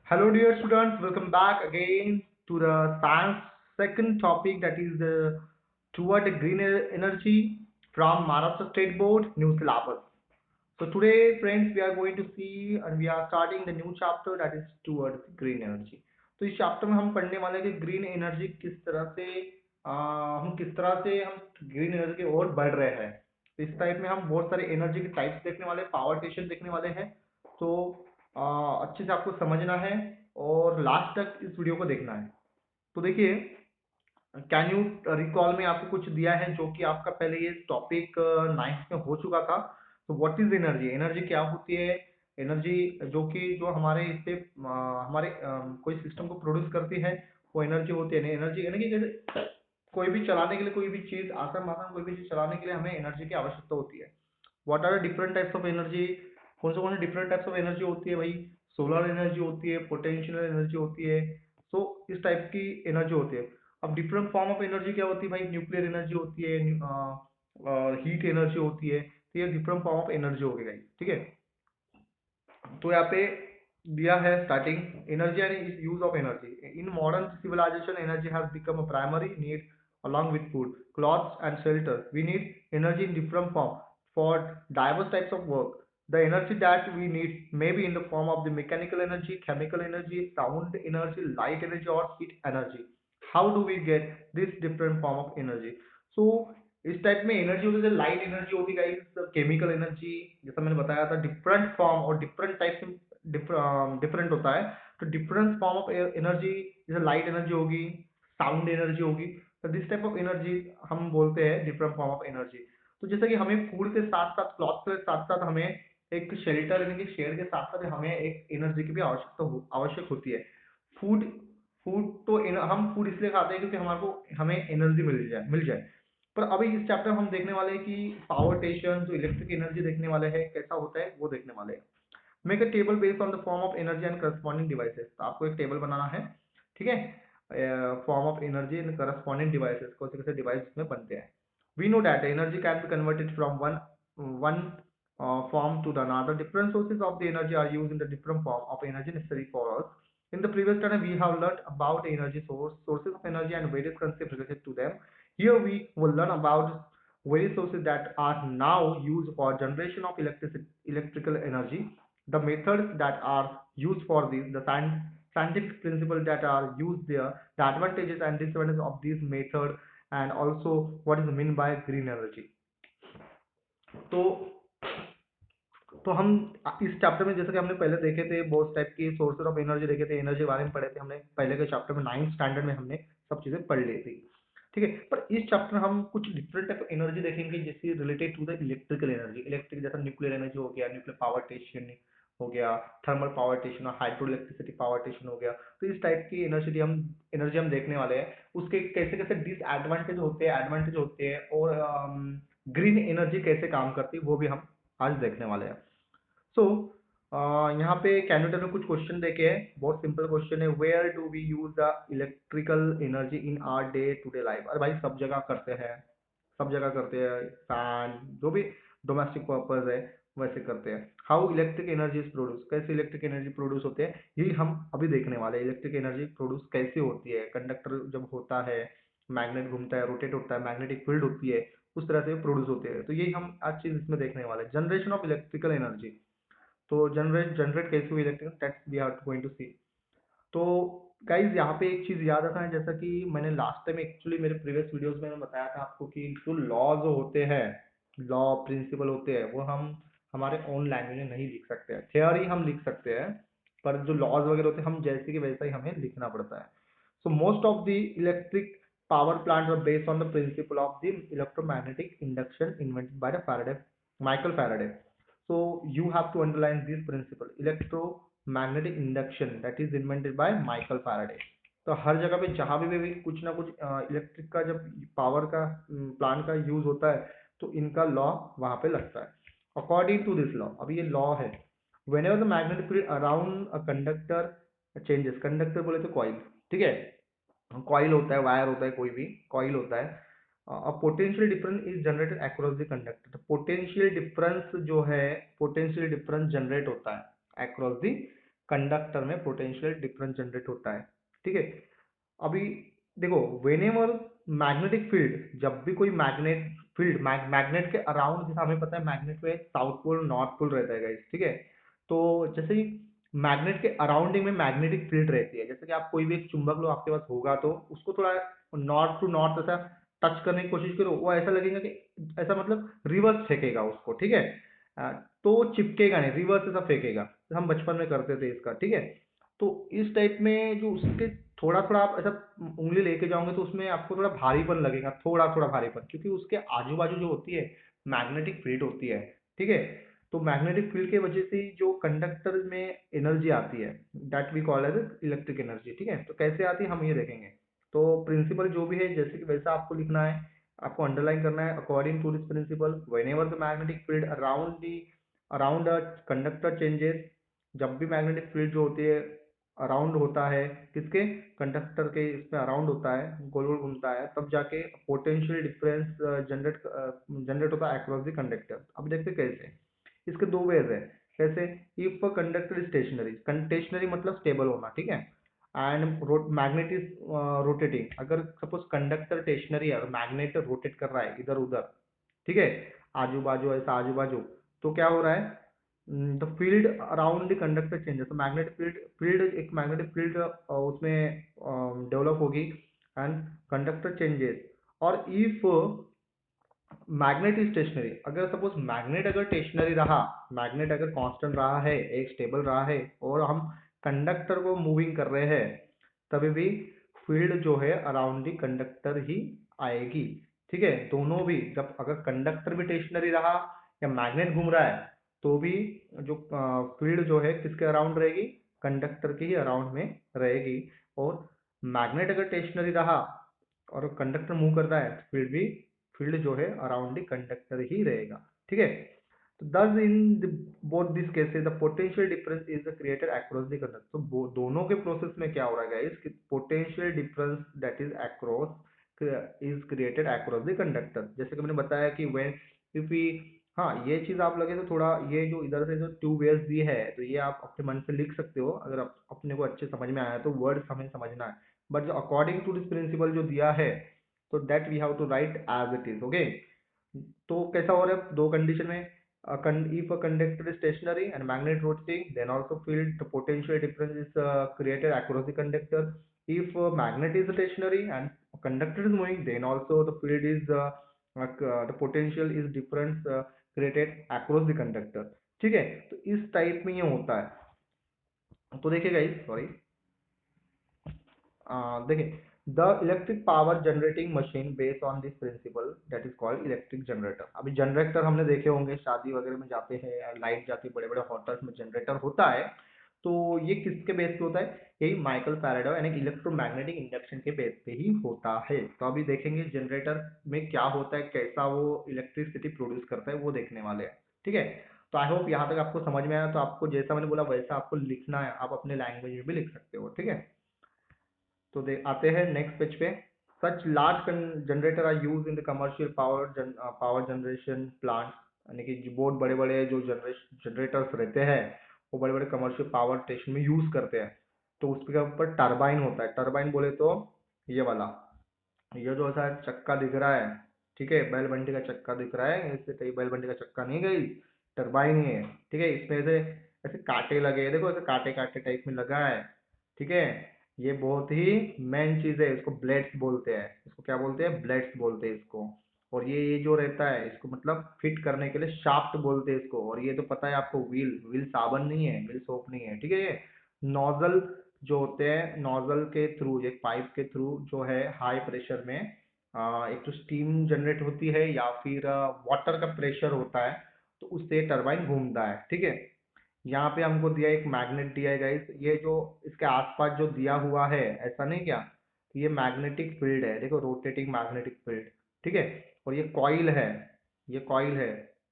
Hello, dear students. Welcome back again to the science second topic, that is the toward green energy from Maharashtra State Board new syllabus. So today, friends, we are going to see and we are starting the new chapter, that is towards green energy. तो इस chapter में हम पढ़ने वाले हैं कि green energy किस तरह से हम ग्रीन एनर्जी की ओर बढ़ रहे हैं। तो इस टाइप में हम बहुत सारे एनर्जी के टाइप्स देखने वाले हैं, पावर स्टेशन देखने वाले हैं। तो अच्छे से आपको समझना है और लास्ट तक इस वीडियो को देखना है। तो देखिए, कैन यू रिकॉल में आपको कुछ दिया है जो कि आपका पहले ये टॉपिक नाइन्थ में हो चुका था। तो व्हाट इज एनर्जी? एनर्जी क्या होती है? एनर्जी जो हमारे इससे हमारे कोई सिस्टम को प्रोड्यूस करती है, वो एनर्जी होती है। एनर्जी यानी कि जैसे कोई भी चलाने के लिए, कोई भी चीज आसान आसान कोई भी चीज चलाने के लिए हमें एनर्जी की आवश्यकता होती है। What are different types of energy? कौन से डिफरेंट टाइप्स ऑफ एनर्जी होती है भाई? सोलर एनर्जी होती है, पोटेंशियल एनर्जी होती है। सो इस टाइप की एनर्जी होती है। अब डिफरेंट फॉर्म ऑफ एनर्जी क्या होती है भाई? न्यूक्लियर एनर्जी होती है, हीट एनर्जी होती है। तो ये डिफरेंट फॉर्म ऑफ एनर्जी हो गई गाइस, ठीक है। तो यहाँ पे दिया है starting energy and use of energy in modern civilization. Energy has become a primary need along with food, clothes and shelter. We need energy in different form for diverse types of work. The energy that we need may be in the form of the mechanical energy, chemical energy, sound energy, light energy or heat energy. How do we get this different form of energy? So इस type में energy होती है, light energy होती है guys, chemical energy, जैसा मैंने बताया था डिफरेंट फॉर्म और डिफरेंट टाइप से डिफरेंट होता है। तो डिफरेंट फॉर्म ऑफ एनर्जी जैसे लाइट एनर्जी होगी, साउंड एनर्जी होगी। तो दिस टाइप ऑफ एनर्जी हम बोलते हैं डिफरेंट फॉर्म ऑफ एनर्जी। तो जैसे कि हमें फूड के साथ साथ, क्लॉथ के साथ साथ हमें एक शेल्टर यानी कि शेड के साथ साथ हमें एक एनर्जी की भी आवश्यक होती है। फूड फूड तो हम फूड इसलिए खाते हैं क्योंकि हमारे को हमें एनर्जी मिल जाए। पर अभी इस चैप्टर में हम देखने वाले हैं कि पावर स्टेशन जो इलेक्ट्रिक एनर्जी देखने वाले हैं कैसा होता है वो देखने वाले हैं। Make a table based on the form of energy and corresponding devices. तो आपको एक टेबल बनाना है, ठीक है। Form of energy and corresponding devices, कौन से कैसे डिवाइस में बनते हैं। We know that energy can be converted from one one form to the another. Different sources of the energy are used in the different form of energy necessary for us. In the previous chapter, we have learned about the energy sources of energy and various concepts related to them. Here we will learn about various sources that are now used for generation of electrical energy, the methods that are used for this, the scientific principles that are used there, the advantages and disadvantages of this method, and also what is meant by green energy. तो हम इस chapter में जैसे कि हमने पहले देखे थे बहुत टाइप की सोर्सेज ऑफ एनर्जी देखे थे, एनर्जी के बारे में पढ़े थे हमने पहले के चैप्टर में, 9th स्टैंडर्ड में हमने सब चीजें पढ़ ली थी, ठीक है। पर इस चैप्टर में हम कुछ डिफरेंट टाइप ऑफ एनर्जी देखेंगे जैसे related to the electrical energy. Electric जैसा न्यूक्लियर एनर्जी हो गया, न्यूक्लियर पावर स्टेशन हो गया, thermal power station, hydro electricity power station हो गया। तो इस टाइप की एनर्जी हम देखने वाले हैं। उसके कैसे कैसे डिसएडवांटेज होते हैं, एडवांटेज होते हैं, और ग्रीन एनर्जी कैसे काम करती है वो भी हम आज देखने वाले हैं। सो यहाँ पे कैंडिडेट में कुछ क्वेश्चन देखे हैं, बहुत सिंपल क्वेश्चन है। Where do we use the electrical energy in our day to day life? अरे भाई सब जगह करते हैं, सब जगह करते हैं। फैन जो भी डोमेस्टिक पर्पज है वैसे करते हैं। How electric energy is produce? कैसे इलेक्ट्रिक एनर्जी प्रोड्यूस होते हैं यही हम अभी देखने वाले हैं। इलेक्ट्रिक एनर्जी प्रोड्यूस कैसे होती है? कंडक्टर जब होता है, मैग्नेट घूमता है, रोटेट होता है, मैग्नेटिक फील्ड होती है, उस तरह से प्रोड्यूस होते हैं। तो यही हम आज चीज इसमें देखने वाले हैं, जनरेशन ऑफ इलेक्ट्रिकल एनर्जी। तो जनरेट कैसे हुई electrical, that's we are going to see. तो गाइज यहाँ पे एक चीज याद रखना है, जैसा कि मैंने लास्ट टाइम एक्चुअली मेरे प्रीवियस वीडियोस में मैंने बताया था आपको कि जो लॉज होते हैं, लॉ प्रिंसिपल होते हैं, वो हम हमारे ओन लैंग्वेज में नहीं लिख सकते हैं। थियोरी हम लिख सकते हैं, पर जो लॉज वगैरह होते हैं हम जैसे कि वैसा ही हमें लिखना पड़ता है। So most of the electric power plants are based on the principle of the electromagnetic induction invented by the Faraday, Michael Faraday. So you have to underline this principle, electromagnetic induction, that is invented by Michael Faraday. तो हर जगह पे जहाँ भी कुछ ना कुछ electric का जब पावर का प्लांट का यूज होता है तो इनका लॉ वहां पे लगता है। अकॉर्डिंग टू दिस लॉ, अभी ये लॉ है, when ever the magnetic field around a conductor changes, conductor बोले तो कॉइल, ठीक है। कॉइल होता है, वायर होता है, कोई भी कॉइल होता है। Potential difference is generated across the conductor. Potential difference जो है, पोटेंशियल डिफरेंस जनरेट होता है अक्रॉस द कंडक्टर में पोटेंशियल डिफरेंस जनरेट होता है। ठीक है, अभी देखो, वेनेवर मैग्नेटिक फील्ड, जब भी कोई मैग्नेट फील्ड मैग्नेट के अराउंड, जैसा हमें पता है मैग्नेट में साउथ पोल नॉर्थ पोल रहता है गाइस, ठीक है। तो जैसे ही मैग्नेट के अराउंडिंग में मैग्नेटिक फील्ड रहती है, जैसे कि आप कोई भी एक चुंबक लो आपके पास होगा, तो उसको थोड़ा नॉर्थ टू नॉर्थ ऐसा टच करने की कोशिश करो, वो ऐसा लगेगा कि ऐसा मतलब रिवर्स फेंकेगा उसको, ठीक है। अ, तो वो चिपकेगा नहीं, रिवर्स ऐसा फेंकेगा, तो हम बचपन में करते थे इसका, ठीक है। तो इस टाइप में जो उसके थोड़ा थोड़ा आप ऐसा उंगली लेके जाओगे तो उसमें आपको थोड़ा भारीपन लगेगा, थोड़ा थोड़ा भारीपन, क्योंकि उसके आजू बाजू जो होती है मैग्नेटिक फील्ड होती है, ठीक है। तो मैग्नेटिक फील्ड की वजह से जो कंडक्टर में एनर्जी आती है, that we call as electric energy, ठीक है। तो कैसे आती है हम ये देखेंगे। तो प्रिंसिपल जो भी है जैसे कि वैसा आपको लिखना है, आपको अंडरलाइन करना है। According to this principle, whenever the magnetic field around a conductor changes, जब भी मैग्नेटिक फील्ड जो होती है अराउंड होता है, किसके, कंडक्टर के इसमें अराउंड होता है, गोल गोल घूमता है, तब जाके पोटेंशियल डिफरेंस जनरेट होता है अक्रॉस द कंडक्टर। अब देखते हैं कैसे। इसके दो वेज है। कैसे, इफ कंडक्टर स्टेशनरी, स्टेशनरी मतलब स्टेबल होना, ठीक है, एंड मैग्नेट इज रोटेटिंग, अगर सपोज कंडक्टर स्टेशनरी है और मैग्नेट रोटेट कर रहा है इधर उधर, ठीक है, आजू बाजू ऐसा आजू बाजू, तो क्या हो रहा है, the field around the conductor changes, तो मैग्नेटिक फील्ड एक मैग्नेटिक फील्ड उसमें डेवलप होगी, एंड कंडक्टर चेंजेस। और इफ मैग्नेट इज स्टेशनरी, अगर सपोज मैग्नेट अगर स्टेशनरी रहा, मैग्नेट अगर कांस्टेंट रहा है, एक स्टेबल रहा है, और हम कंडक्टर को मूविंग कर रहे हैं, तभी भी फील्ड जो है अराउंड दी कंडक्टर ही आएगी, ठीक है। दोनों भी, जब अगर कंडक्टर भी स्टेशनरी रहा या मैग्नेट घूम रहा है, तो भी जो फील्ड जो है किसके अराउंड रहेगी, कंडक्टर के ही अराउंड में रहेगी। और मैग्नेट अगर स्टेशनरी रहा और कंडक्टर मूव कर रहा है, फील्ड भी, फील्ड जो है अराउंड द कंडक्टर ही रहेगा, ठीक है। तो दस in both this cases the potential difference is created across the conductor, तो दोनों के प्रोसेस में क्या हो रहा है गाइस कि potential difference that is across is created across the conductor, जैसे कि मैंने बताया कि व्हेन इफ वी, हाँ ये चीज आप लगे तो थोड़ा, ये जो इधर से जो टू वेव्स दी है, तो ये आप अपने मन से लिख सकते हो, अगर आप अपने को अच्छे समझ में आया तो वर्ड्स हमें समझना है, बट जो अकॉर्डिंग टू दिस प्रिंसिपल जो दिया है, तो that we have to write as it is, okay. तो कैसा हो रहा है दो कंडीशन में, if a conductor is stationary and magnet rotating, then also field the potential difference is created across the conductor. If magnet is stationary and conductor is moving, then also the field is the potential is difference created across the conductor, ठीक है। तो इस type में ये होता है। तो देखिए गाइस, सॉरी, देखिए, the electric power generating machine based on this principle that is called electric generator. अभी जनरेटर हमने देखे होंगे, शादी वगैरह में जाते हैं, लाइट जाती है, बड़े बड़े होटल्स में जनरेटर होता है। तो ये किसके बेस पे होता है, यही माइकल फैराडे यानी इलेक्ट्रोमैग्नेटिक इंडक्शन के बेस पे ही होता है। तो अभी देखेंगे जनरेटर में क्या होता है, कैसा वो इलेक्ट्रिसिटी प्रोड्यूस करता है, वो देखने वाले हैं, ठीक है। तो आई होप यहाँ तक आपको समझ में आया। तो आपको जैसा मैंने बोला वैसा आपको लिखना है, आप अपने लैंग्वेज में भी लिख सकते हो, ठीक है। तो दे आते हैं नेक्स्ट पेज पे। Such large generator are use in the commercial power generation plant, यानी कि जो बहुत बड़े बड़े जो जनरेटर्स रहते हैं, वो बड़े बड़े कमर्शियल पावर स्टेशन में यूज करते हैं। तो उसके ऊपर टरबाइन होता है। टरबाइन बोले तो ये वाला, ये जो ऐसा चक्का दिख रहा है, ठीक है, बैल बंडी का चक्का दिख रहा है, इससे कहीं बैल बंडी का चक्का नहीं गई, टरबाइन ही है, ठीक है। इसमें ऐसे ऐसे कांटे लगे हैं, देखो ऐसे कांटे कांटे टाइप में लगा है, ठीक है। ये बहुत ही मेन चीज है, इसको ब्लेड्स बोलते हैं, इसको क्या बोलते हैं, ब्लेड्स बोलते हैं इसको। और ये जो रहता है इसको मतलब फिट करने के लिए शाफ्ट बोलते हैं इसको। और ये तो पता है आपको, व्हील, व्हील साबन नहीं है, व्हील सोप नहीं है, ठीक है। ये नोजल जो होते हैं, नोजल के थ्रू, एक पाइप के थ्रू जो है हाई प्रेशर में एक तो स्टीम जनरेट होती है या फिर वाटर का प्रेशर होता है, तो उससे टरबाइन घूमता है, ठीक है। यहाँ पे हमको दिया एक मैग्नेट दिया है गाइस, ये जो इसके आसपास जो दिया हुआ है, ऐसा नहीं क्या, तो ये मैग्नेटिक फील्ड है, देखो रोटेटिंग मैग्नेटिक फील्ड, ठीक है। और ये कॉइल है, ये कॉइल है।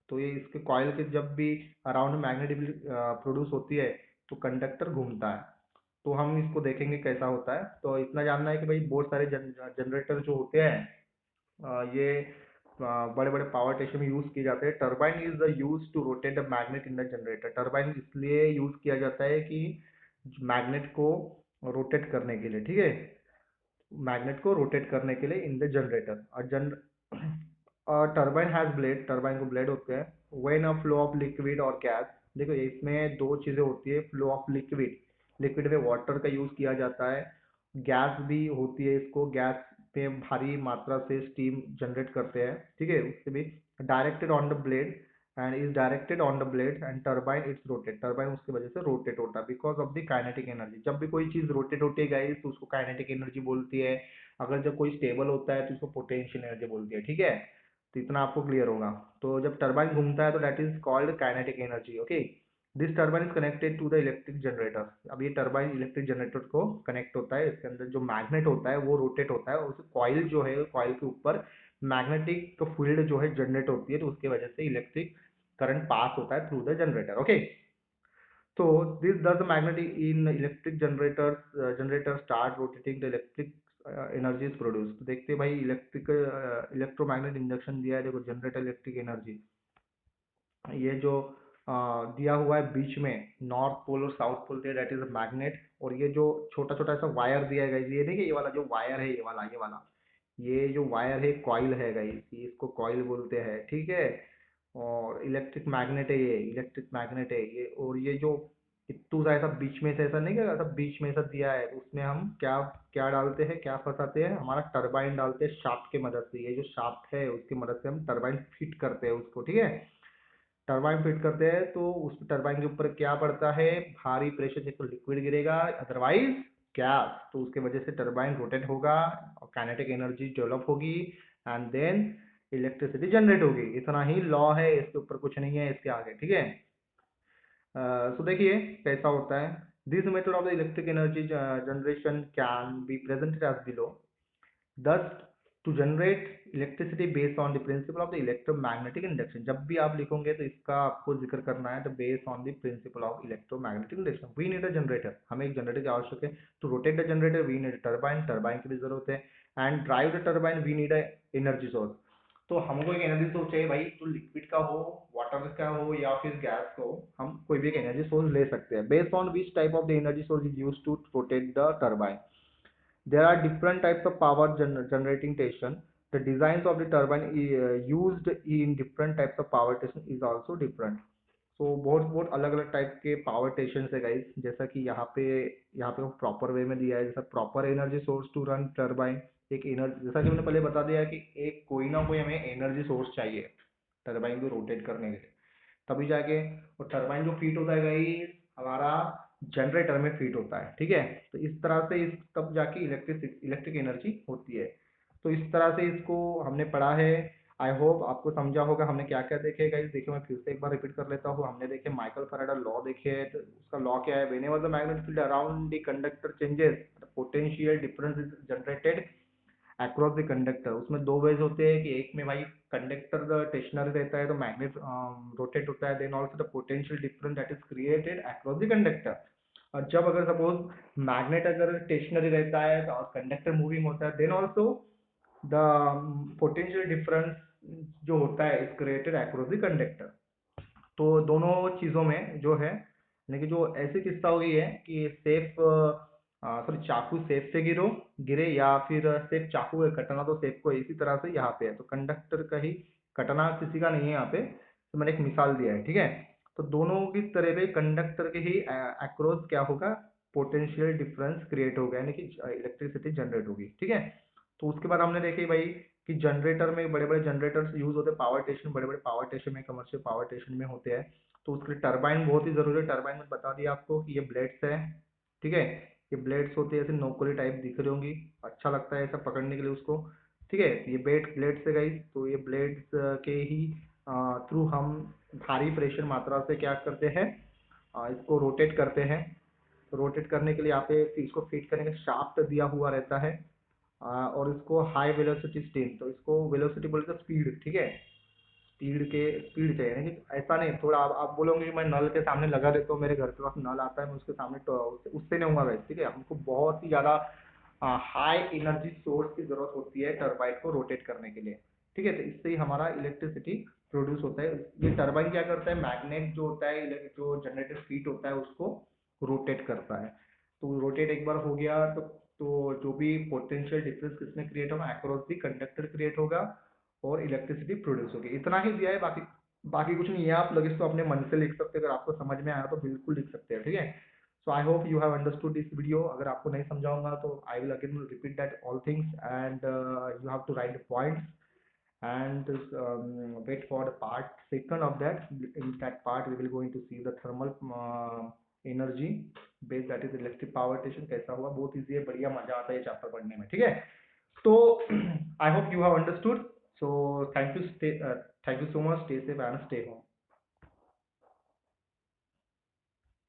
तो ये इसके कॉइल के जब भी अराउंड मैग्नेटिक प्रोड्यूस होती है, तो कंडक्टर घूमता है। तो हम इसको देखेंगे कैसा होता है। तो इतना जानना है कि भाई बहुत सारे जनरेटर जो होते हैं, ये बड़े बड़े पावर स्टेशन में यूज किए जाते हैं। Turbine is the use to rotate the magnet in the generator. Turbine इसलिए यूज किया जाता है कि मैग्नेट को रोटेट करने के लिए, ठीक है, मैग्नेट को रोटेट करने के लिए इन द जनरेटर। और टरबाइन हैज ब्लेड, टरबाइन को ब्लेड होते हैं। When a flow of liquid और गैस, देखो इसमें दो चीजें होती है, फ्लो ऑफ लिक्विड, लिक्विड में वाटर का यूज किया जाता है, गैस भी होती है, इसको गैस पे भारी मात्रा से स्टीम जनरेट करते हैं, ठीक है, उससे भी directed on the blade and is directed on the blade and turbine it's rotate, turbine उसकी वजह से रोटेट होता है because of the kinetic energy. जब भी कोई चीज रोटेट होती है गाइस तो उसको काइनेटिक एनर्जी बोलती है। अगर जब कोई स्टेबल होता है तो उसको पोटेंशियल एनर्जी बोलती है, ठीक है। तो इतना आपको क्लियर होगा। तो जब टरबाइन घूमता है तो that is called kinetic energy, okay. This turbine is connected to the electric generator. अब ये टरबाइन इलेक्ट्रिक जनरेटर को कनेक्ट होता है, इसके अंदर जो मैग्नेट होता है वो रोटेट होता है, और उस कॉइल जो है कॉइल के ऊपर मैग्नेटिक फील्ड जो है जनरेट होती है, तो उसकी वजह से इलेक्ट्रिक करंट पास होता है through the generator, okay. So this does the magnetic in electric generators, generator start rotating, the electric energy is produced। तो देखते हैं भाई इलेक्ट्रिक इलेक्ट्रोमैग्नेट इंडक्शन दिया है, देखो जनरेट इलेक्ट्रिक एनर्जी, ये जो दिया हुआ है बीच में नॉर्थ पोल और साउथ पोल दिया, दैट इज मैग्नेट। और ये जो छोटा छोटा सा वायर दिया है गाइस, ये देखिए ये वाला जो वायर है, ये वाला ये जो वायर है कॉइल है गाइस, ये इसको कॉइल बोलते हैं, ठीक है। और इलेक्ट्रिक मैग्नेट है, ये इलेक्ट्रिक मैग्नेट है ये। और ये जो इत्तू सा ऐसा बीच में से ऐसा नहीं, क्या ऐसा बीच में ऐसा दिया है, तो उसमें हम क्या क्या डालते हैं, क्या फंसाते हैं, हमारा टरबाइन डालते हैं शाफ्ट की मदद से। ये जो शाफ्ट है उसकी मदद से हम टरबाइन फिट करते हैं उसको, ठीक है। टरबाइन फिट करते हैं तो उस टरबाइन के ऊपर क्या पड़ता है, भारी प्रेशर से, तो लिक्विड गिरेगा, अदरवाइज गैस, तो उसके वजह से टरबाइन रोटेट होगा और काइनेटिक एनर्जी डेवलप होगी एंड देन इलेक्ट्रिसिटी जनरेट होगी। इतना ही लॉ है, इसके ऊपर कुछ नहीं है इसके आगे, ठीक है। सो देखिए कैसा होता है। This method of the electric energy generation can be presented as below. Thus, to generate electricity based on the principle of the electromagnetic induction, जब भी आप लिखोगे तो इसका आपको जिक्र करना है, तो based on the principle of electromagnetic induction we need a generator, हमें एक जनरेटर की आवश्यक है। to rotate the generator we need a turbine, turbine की भी जरूरत है, and drive the turbine we need a energy source। तो हमको एक एनर्जी सोर्स चाहिए भाई, तो लिक्विड का हो, वाटर का हो, या फिर गैस का हो, हम कोई भी एक एनर्जी सोर्स ले सकते हैं। Based on which type of the energy source is used to rotate the turbine. There are different types of power generating station. The designs of the turbine used in different types of power station is also different. So बहुत बहुत अलग अलग type के power station है guys, जैसा कि यहाँ पे प्रॉपर वे में दिया है, जैसा proper energy source to run turbine. एक एनर्जी, जैसा कि मैंने पहले बता दिया कि एक कोई ना कोई हमें एनर्जी सोर्स चाहिए टरबाइन को रोटेट करने के लिए, तभी जाके वो टरबाइन जो फीट होता है गाइस हमारा जनरेटर में फीट होता है, ठीक है। तो इस तरह से इस तब जाके इलेक्ट्रिक एनर्जी होती है। तो इस तरह से इसको हमने पढ़ा है। आई होप आपको समझा होगा हमने क्या क्या देखे गाइस। देखिए मैं फिर से एक बार रिपीट कर लेता हूँ। हमने देखे माइकल फैराडा लॉ देखे, तो उसका लॉ क्या है, whenever the magnetic field around the conductor changes the potential difference is generated across the conductor. उसमें दो वेज होते हैं कि एक में भाई कंडक्टर स्टेशनरी रहता है तो मैग्नेट रोटेट होता है, then also the potential difference that is created across the conductor. और जब अगर सपोज मैग्नेट अगर स्टेशनरी रहता है तो कंडक्टर मूविंग होता है, then also the potential difference जो होता है is created across the conductor. तो दोनों चीज़ों में जो है, लेकिन जो ऐसी किस्सा हो गई है कि सेफ सॉरी चाकू सेफ से गिरे या फिर सेफ चाकू है कटना, तो सेफ को इसी तरह से यहाँ पे है, तो कंडक्टर का ही कटना किसी का नहीं है यहाँ पे। तो मैंने एक मिसाल दिया है, ठीक है। तो दोनों की तरह पे कंडक्टर के ही अक्रॉस क्या होगा, पोटेंशियल डिफरेंस क्रिएट होगा, यानी कि इलेक्ट्रिसिटी जनरेट होगी, ठीक है। तो उसके बाद हमने देखे भाई कि जनरेटर में बड़े बड़े जनरेटर्स यूज होते हैं, पावर स्टेशन बड़े बड़े पावर स्टेशन में, कमर्शियल पावर स्टेशन में होते हैं। तो उसके लिए टरबाइन बहुत ही जरूरी है। टरबाइन में बता दिया आपको कि ये ब्लेड्स है, ठीक है। ये ब्लेड्स होते हैं ऐसे नोकोली टाइप दिख रही होंगी, अच्छा लगता है ऐसा पकड़ने के लिए उसको, ठीक है। ये ब्लेड्स है गाइस, तो ये ब्लेड्स के ही थ्रू हम भारी प्रेशर मात्रा से क्या करते हैं, इसको रोटेट करते हैं। रोटेट करने के लिए यहाँ पे इसको फिट करने का शाफ्ट दिया हुआ रहता है, और इसको हाई वेलोसिटी स्टीम, तो इसको वेलोसिटी बोलते हैं स्पीड, ठीक है। स्पीड चाहिए, यानी कि ऐसा नहीं थोड़ा आप बोलोगे कि मैं नल के सामने लगा देता हूँ, मेरे घर के पास नल आता है मैं उसके सामने, तो उससे नहीं होगा वैसे, ठीक है। हमको बहुत ही ज़्यादा हाई एनर्जी सोर्स की ज़रूरत होती है टरबाइन को रोटेट करने के लिए, ठीक है। तो इससे ही हमारा इलेक्ट्रिसिटी प्रोड्यूस होता है। ये टरबाइन क्या करता है, मैग्नेट जो होता है जो जनरेटर फीट होता है उसको रोटेट करता है। तो रोटेट एक बार हो गया तो जो भी पोटेंशियल डिफरेंस किसमें क्रिएट होगा, अक्रॉस दी कंडक्टर क्रिएट होगा और इलेक्ट्रिसिटी प्रोड्यूस होगी। इतना ही दिया है, बाकी बाकी कुछ नहीं है। आप लगे तो अपने मन से लिख सकते हैं, अगर आपको समझ में आया तो बिल्कुल लिख सकते हैं, ठीक है। So I hope you have understood this video. अगर आपको नहीं समझाऊंगा तो I will again repeat that all things and you have to write the points and wait for the part second of that. In that part we will going to see the thermal energy base, that is electric power station कैसा हुआ। बहुत easy है, बढ़िया मजा आता है ये chapter पढ़ने में, ठीक है। तो आई hope you have understood. So thank you so much, stay safe and stay home.